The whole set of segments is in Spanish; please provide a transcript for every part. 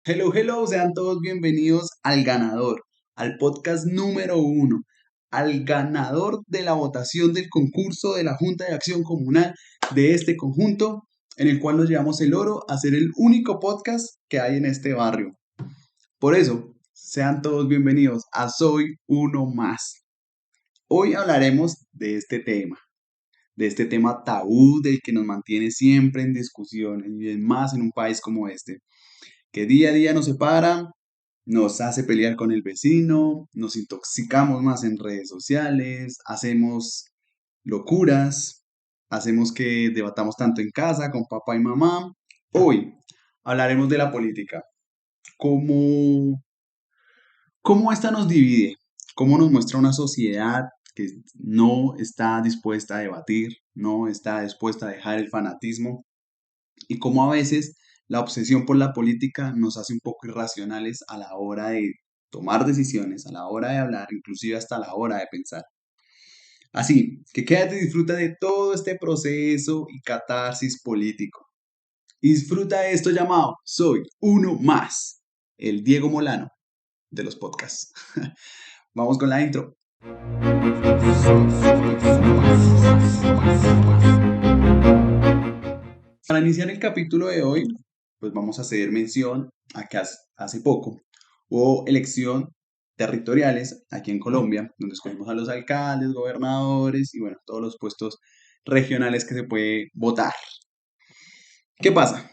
Hello, hello, sean todos bienvenidos al ganador, al podcast número uno, al ganador de la votación del concurso de la Junta de Acción Comunal de este conjunto, en el cual nos llevamos el oro a ser el único podcast que hay en este barrio. Por eso, sean todos bienvenidos a Soy Uno Más. Hoy hablaremos de este tema tabú del que nos mantiene siempre en discusión, y es más en un país como este que día a día nos separa, nos hace pelear con el vecino, nos intoxicamos más en redes sociales, hacemos locuras, hacemos que debatamos tanto en casa con papá y mamá. Hoy hablaremos de la política, cómo, cómo esta nos divide, cómo nos muestra una sociedad que no está dispuesta a debatir, no está dispuesta a dejar el fanatismo y cómo a veces la obsesión por la política nos hace un poco irracionales a la hora de tomar decisiones, a la hora de hablar, inclusive hasta a la hora de pensar. Así que quédate y disfruta de todo este proceso y catarsis político. Y disfruta de esto llamado Soy Uno Más, el Diego Molano de los podcasts. Vamos con la intro. Para iniciar el capítulo de hoy, pues vamos a hacer mención a que hace poco hubo elección territoriales aquí en Colombia, donde escogimos a los alcaldes, gobernadores y bueno, todos los puestos regionales que se puede votar. ¿Qué pasa?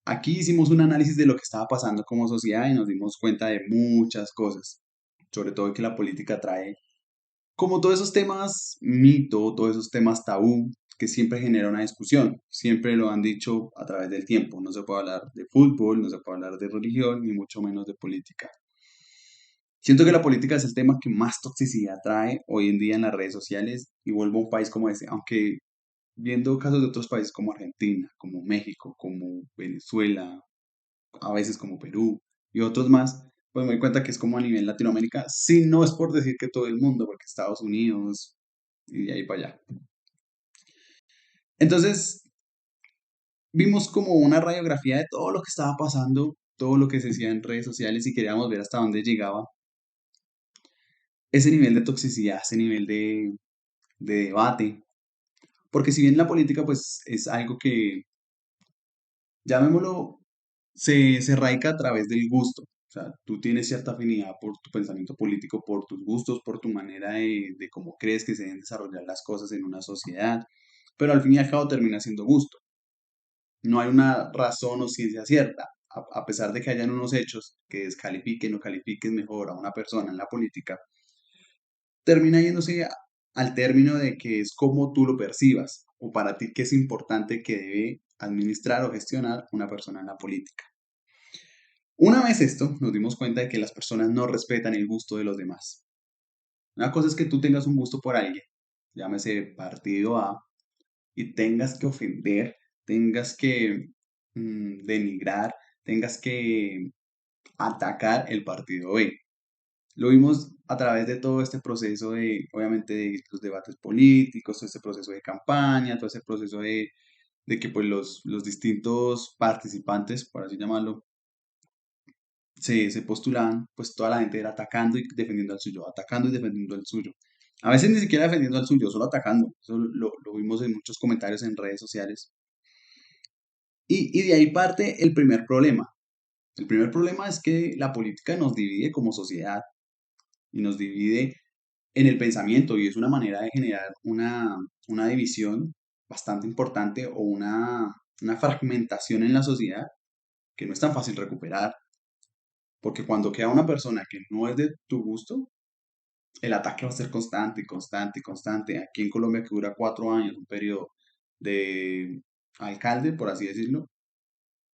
Aquí hicimos un análisis de lo que estaba pasando como sociedad y nos dimos cuenta de muchas cosas, sobre todo que la política trae como todos esos temas mito, todos esos temas tabú que siempre genera una discusión, siempre lo han dicho a través del tiempo, no se puede hablar de fútbol, no se puede hablar de religión, ni mucho menos de política. Siento que la política es el tema que más toxicidad trae hoy en día en las redes sociales y vuelvo a un país como ese, aunque viendo casos de otros países como Argentina, como México, como Venezuela, a veces como Perú y otros más, pues me doy cuenta que es como a nivel Latinoamérica, si no es por decir que todo el mundo, porque Estados Unidos y de ahí para allá. Entonces, vimos como una radiografía de todo lo que estaba pasando, todo lo que se decía en redes sociales y queríamos ver hasta dónde llegaba ese nivel de toxicidad, ese nivel de debate. Porque si bien la política pues es algo que, llamémoslo, se radica a través del gusto. O sea, tú tienes cierta afinidad por tu pensamiento político, por tus gustos, por tu manera de cómo crees que se deben desarrollar las cosas en una sociedad, pero al fin y al cabo termina siendo gusto. No hay una razón o ciencia cierta, a pesar de que hayan unos hechos que descalifiquen o califiquen mejor a una persona en la política, termina yéndose al término de que es como tú lo percibas o para ti qué es importante que debe administrar o gestionar una persona en la política. Una vez esto, nos dimos cuenta de que las personas no respetan el gusto de los demás. Una cosa es que tú tengas un gusto por alguien, llámese partido A, y tengas que ofender, tengas que denigrar, tengas que atacar el partido B. Lo vimos a través de todo este proceso de, obviamente, de los debates políticos, todo este proceso de campaña, todo ese proceso de que pues los distintos participantes, por así llamarlo, se postulaban, pues toda la gente era atacando y defendiendo al suyo, atacando y defendiendo al suyo. A veces ni siquiera defendiendo al suyo, solo atacando. Eso lo vimos en muchos comentarios en redes sociales. Y de ahí parte el primer problema. El primer problema es que la política nos divide como sociedad y nos divide en el pensamiento y es una manera de generar una división bastante importante o una fragmentación en la sociedad que no es tan fácil recuperar. Porque cuando queda una persona que no es de tu gusto, el ataque va a ser constante, constante, constante. Aquí en Colombia, que dura 4 años, un periodo de alcalde, por así decirlo,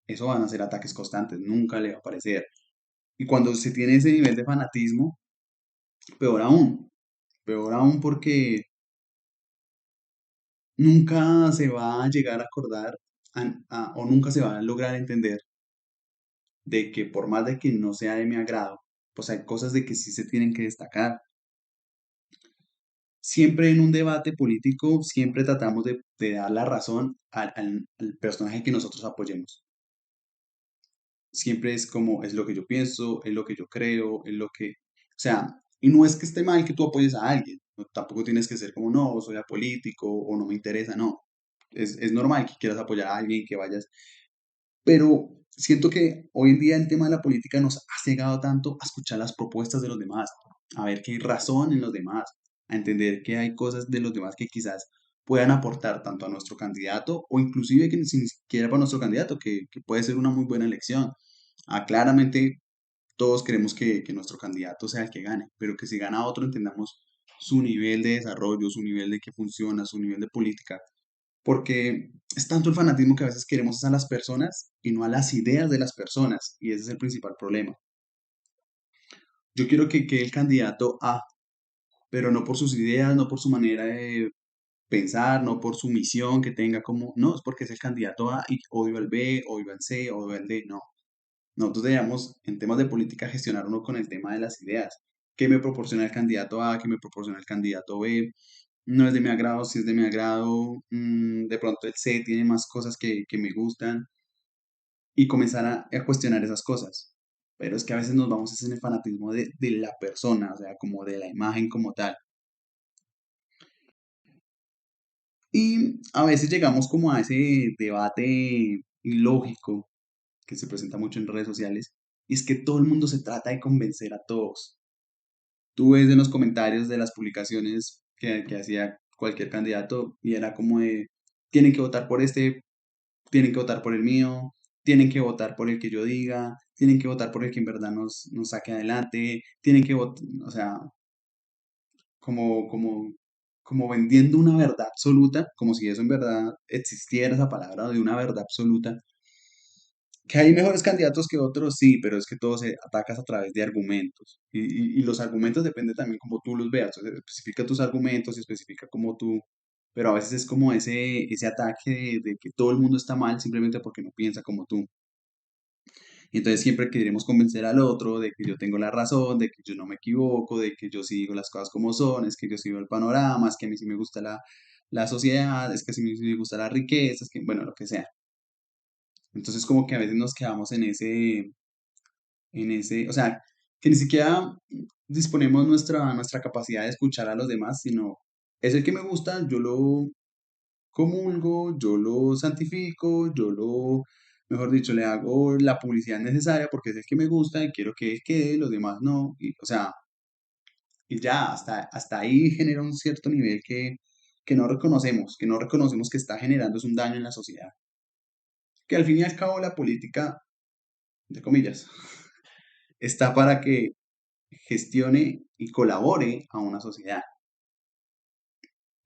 eso van a ser ataques constantes, nunca le va a parecer. Y cuando se tiene ese nivel de fanatismo, peor aún porque nunca se va a llegar a acordar o nunca se va a lograr entender de que por más de que no sea de mi agrado, pues hay cosas de que sí se tienen que destacar. Siempre en un debate político, siempre tratamos de dar la razón al personaje que nosotros apoyemos. siempre es como, es lo que yo pienso, es lo que yo creo, es lo que, o sea, y no es que esté mal que tú apoyes a alguien, tampoco tienes que ser como, no, soy apolítico o no me interesa, no. Es normal que quieras apoyar a alguien, que vayas, pero siento que hoy en día el tema de la política nos ha llegado tanto a escuchar las propuestas de los demás, a ver qué hay razón en los demás, a entender que hay cosas de los demás que quizás puedan aportar tanto a nuestro candidato o inclusive que ni siquiera para nuestro candidato, que puede ser una muy buena elección. Claramente todos queremos que nuestro candidato sea el que gane, pero que si gana otro entendamos su nivel de desarrollo, su nivel de que funciona, su nivel de política, porque es tanto el fanatismo que a veces queremos a las personas y no a las ideas de las personas, y ese es el principal problema. Yo quiero que quede el candidato A, pero no por sus ideas, no por su manera de pensar, no por su misión que tenga como, no, es porque es el candidato A y odio al B, odio al C, odio al D, no. Nosotros debemos, en temas de política, gestionar uno con el tema de las ideas. ¿Qué me proporciona el candidato A? ¿Qué me proporciona el candidato B? No es de mi agrado, si es de mi agrado, de pronto el C tiene más cosas que me gustan y comenzar a cuestionar esas cosas. Pero es que a veces nos vamos es en el fanatismo de la persona, o sea, como de la imagen como tal. Y a veces llegamos como a ese debate ilógico que se presenta mucho en redes sociales, y es que todo el mundo se trata de convencer a todos. Tú ves en los comentarios de las publicaciones que hacía cualquier candidato y era como de, tienen que votar por este, tienen que votar por el mío, tienen que votar por el que yo diga, tienen que votar por el que en verdad nos saque adelante, tienen que votar, o sea, como, como, como vendiendo una verdad absoluta, como si eso en verdad existiera esa palabra de una verdad absoluta. Que hay mejores candidatos que otros, sí, pero es que todo se atacas a través de argumentos. Y los argumentos dependen también como tú los veas. O sea, especifica tus argumentos y especifica cómo tú. Pero a veces es como ese ataque de que todo el mundo está mal simplemente porque no piensa como tú. Y entonces siempre queremos convencer al otro de que yo tengo la razón, de que yo no me equivoco, de que yo sí digo las cosas como son, es que yo sigo el panorama, es que a mí sí me gusta la sociedad, es que a mí sí me gusta la riqueza, es que, bueno, lo que sea. Entonces como que a veces nos quedamos o sea, que ni siquiera disponemos nuestra capacidad de escuchar a los demás, sino es el que me gusta, yo lo comulgo, yo lo santifico, mejor dicho, le hago la publicidad necesaria porque es el que me gusta y quiero que él quede, los demás no, y, o sea, y ya, hasta ahí genera un cierto nivel que no reconocemos que está generando es un daño en la sociedad, que al fin y al cabo la política, de comillas, está para que gestione y colabore a una sociedad,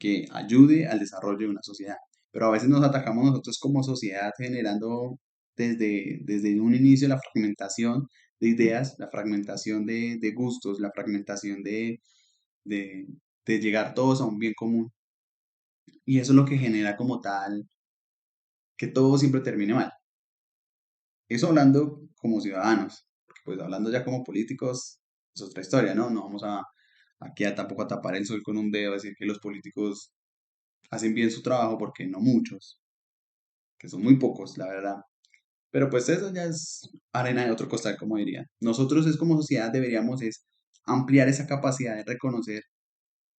que ayude al desarrollo de una sociedad. Pero a veces nos atacamos nosotros como sociedad generando desde un inicio la fragmentación de ideas, la fragmentación de gustos, la fragmentación de, de llegar todos a un bien común. Y eso es lo que genera como tal que todo siempre termine mal. Eso hablando como ciudadanos, porque pues hablando ya como políticos es otra historia, ¿no? No vamos aquí tampoco a tapar el sol con un dedo, a decir que los políticos hacen bien su trabajo porque no muchos, que son muy pocos, la verdad. Pero pues eso ya es arena de otro costal, como diría. Nosotros es como sociedad deberíamos es ampliar esa capacidad de reconocer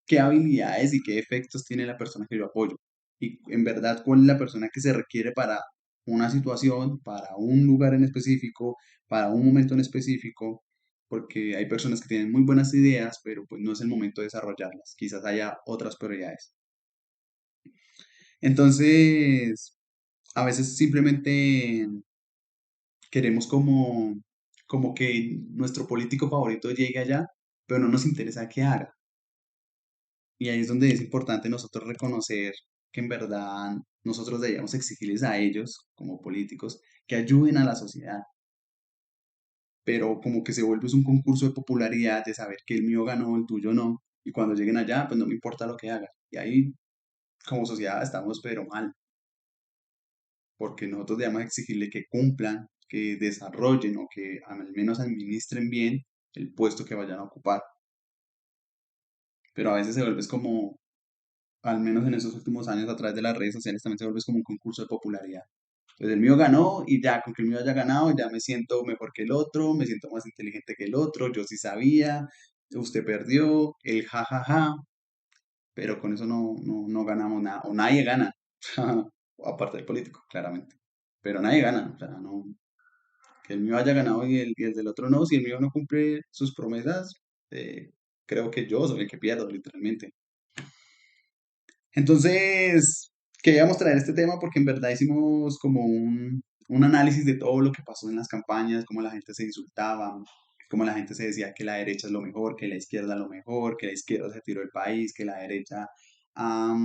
qué habilidades y qué efectos tiene la persona que yo apoyo. Y en verdad cuál es la persona que se requiere para una situación, para un lugar en específico, para un momento en específico, porque hay personas que tienen muy buenas ideas, pero pues no es el momento de desarrollarlas. Quizás haya otras prioridades. Entonces, a veces simplemente queremos como que nuestro político favorito llegue allá, pero no nos interesa qué haga. Y ahí es donde es importante nosotros reconocer que en verdad nosotros deberíamos exigirles a ellos, como políticos, que ayuden a la sociedad. Pero como que se vuelve es un concurso de popularidad, de saber que el mío ganó, el tuyo no. Y cuando lleguen allá, pues no me importa lo que haga. Y ahí, como sociedad, estamos pero mal, porque nosotros debemos exigirle que cumplan, que desarrollen o que al menos administren bien el puesto que vayan a ocupar. Pero a veces se vuelve es como, al menos en esos últimos años a través de las redes sociales también se vuelve es como un concurso de popularidad. Pues el mío ganó y ya, con que el mío haya ganado, ya me siento mejor que el otro, me siento más inteligente que el otro, yo sí sabía, usted perdió, el jajaja, pero con eso no ganamos nada, o nadie gana, aparte del político, claramente, pero nadie gana, o sea, no, que el mío haya ganado y el del otro no, si el mío no cumple sus promesas, eh, creo que yo soy el que pierdo, literalmente. Entonces, queríamos traer este tema porque en verdad hicimos como un análisis de todo lo que pasó en las campañas, cómo la gente se insultaba, cómo la gente se decía que la derecha es lo mejor, que la izquierda es lo mejor, que la izquierda se tiró el país, que la derecha ha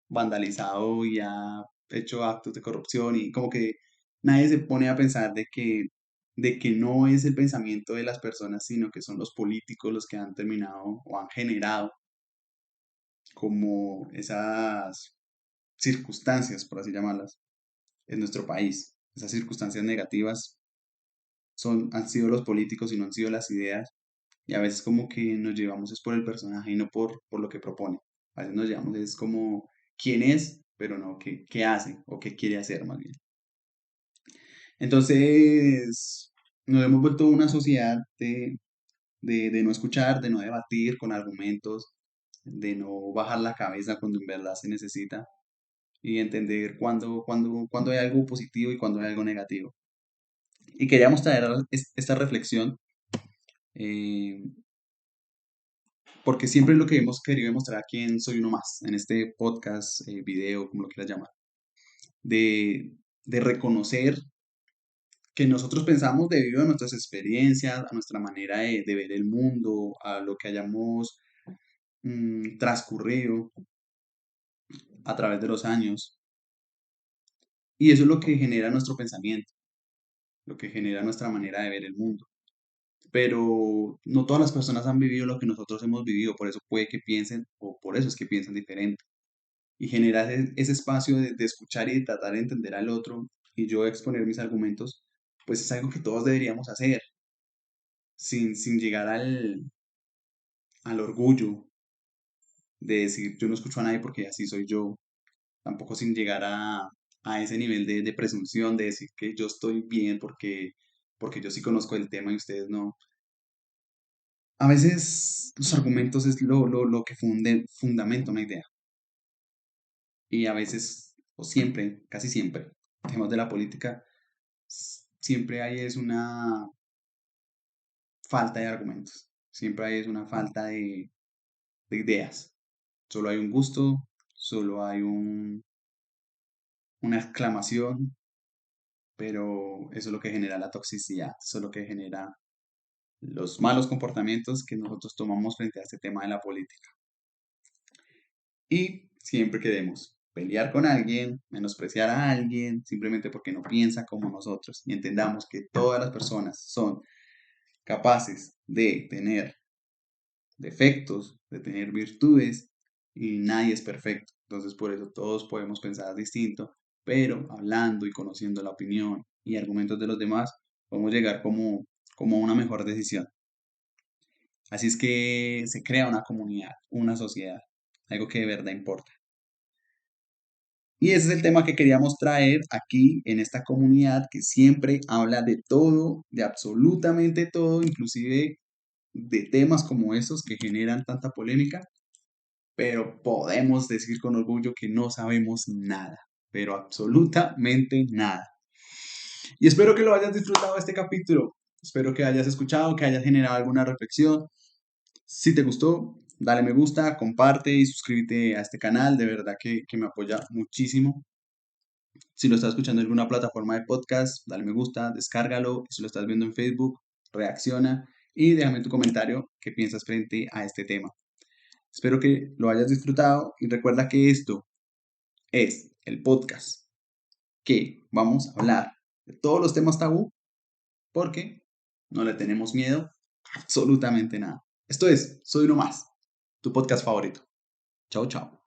vandalizado y ha hecho actos de corrupción y como que nadie se pone a pensar de que no es el pensamiento de las personas, sino que son los políticos los que han terminado o han generado como esas circunstancias, por así llamarlas, en nuestro país. Esas circunstancias negativas han sido los políticos y no han sido las ideas. Y a veces como que nos llevamos es por el personaje y no por lo que propone. A veces nos llevamos es como quién es, pero no qué hace o qué quiere hacer más bien. Entonces, nos hemos vuelto una sociedad de no escuchar, de no debatir con argumentos, de no bajar la cabeza cuando en verdad se necesita y entender cuándo hay algo positivo y cuándo hay algo negativo. Y queríamos traer esta reflexión eh, porque siempre lo que hemos querido demostrar aquí en Soy Uno Más, en este podcast, video, como lo quieras llamar, de, de reconocer que nosotros pensamos debido a nuestras experiencias, a nuestra manera de ver el mundo, a lo que hayamos transcurrido a través de los años. Y eso es lo que genera nuestro pensamiento, lo que genera nuestra manera de ver el mundo. Pero no todas las personas han vivido lo que nosotros hemos vivido, por eso puede que piensen, o por eso es que piensan diferente. Y generar ese espacio de escuchar y de tratar de entender al otro y yo exponer mis argumentos, pues es algo que todos deberíamos hacer, sin llegar al orgullo de decir yo no escucho a nadie porque así soy yo, tampoco sin llegar a ese nivel de presunción de decir que yo estoy bien porque yo sí conozco el tema y ustedes no. A veces los argumentos es lo que fundamenta una idea. Y a veces, o siempre, casi siempre, temas de la política, siempre hay es una falta de argumentos. Siempre hay es una falta de ideas. Solo hay un gusto, solo hay una exclamación, pero eso es lo que genera la toxicidad, eso es lo que genera los malos comportamientos que nosotros tomamos frente a este tema de la política. Y siempre queremos pelear con alguien, menospreciar a alguien, simplemente porque no piensa como nosotros. Y entendamos que todas las personas son capaces de tener defectos, de tener virtudes, y nadie es perfecto. Entonces, por eso todos podemos pensar distinto, pero hablando y conociendo la opinión y argumentos de los demás, podemos llegar como a una mejor decisión. Así es que se crea una comunidad, una sociedad, algo que de verdad importa. Y ese es el tema que queríamos traer aquí en esta comunidad que siempre habla de todo, de absolutamente todo, inclusive de temas como esos que generan tanta polémica, pero podemos decir con orgullo que no sabemos nada, pero absolutamente nada. Y espero que lo hayas disfrutado este capítulo, espero que hayas escuchado, que hayas generado alguna reflexión. Si te gustó, dale me gusta, comparte y suscríbete a este canal, de verdad que me apoya muchísimo. Si lo estás escuchando en alguna plataforma de podcast, dale me gusta, descárgalo. Si lo estás viendo en Facebook, reacciona y déjame tu comentario qué piensas frente a este tema. Espero que lo hayas disfrutado y recuerda que esto es el podcast que vamos a hablar de todos los temas tabú porque no le tenemos miedo a absolutamente nada. Esto es Soy Uno Más, tu podcast favorito. Chao, chao.